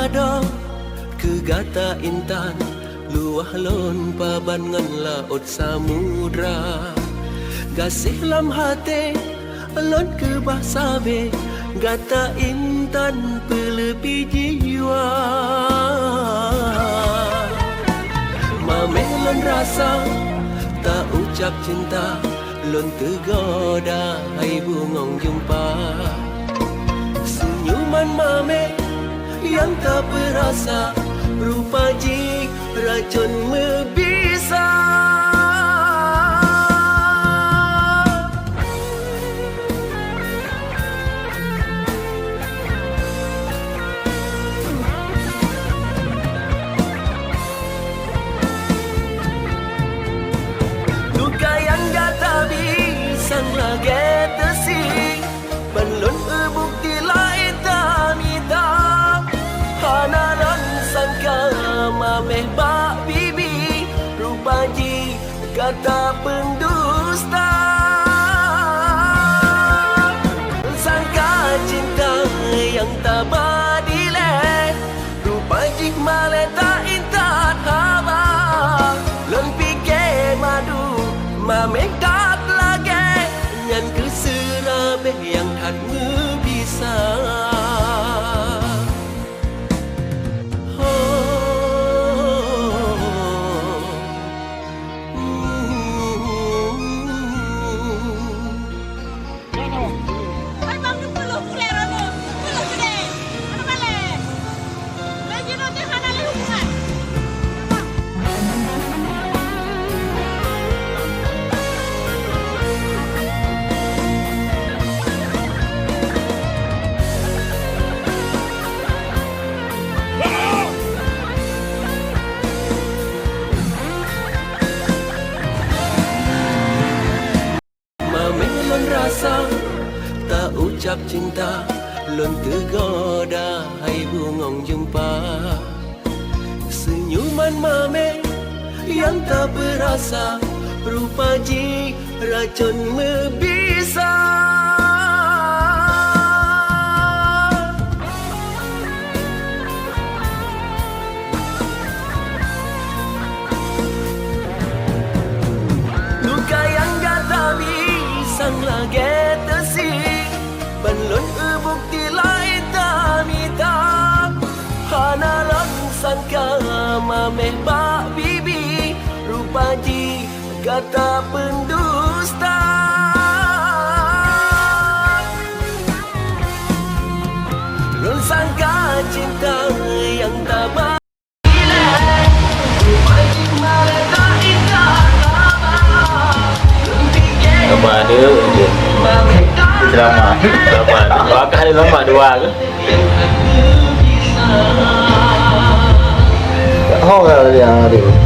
ada kegata intan luah lon paban ngan laut samudra gasih lam hati lon ke bahsabe gata intan pelepi jiwa mamelon rasa tak ucap cinta lon tergoda hai bungong jumpa senyuman mame yang tak berasa rupa jik racun membisa luka yang gata bisang lagi tersing belum bukti lain tamita hanaran sangka mameh bak bibi rupa ji kata pendusta sangka cinta yang tak badile rupa ji male tak intat haba lempike madu mameh kat lagi nyan keserabeh yang tak bisa rasa tak ucap cinta lon tergoda hai bungong jumpa senyuman mame yang tak berasa rupa ji racun membisa luka yang gata sang lagi tersing belum bukti lain tamita hanaran sangka mameh bak bibi rupa ji kata pendusta lon sangka cinta yang tak badile rupa ji male tak indah Lomba dia je. Drama. Bakal ada lomba dua ke? Oh, kalau dia ada.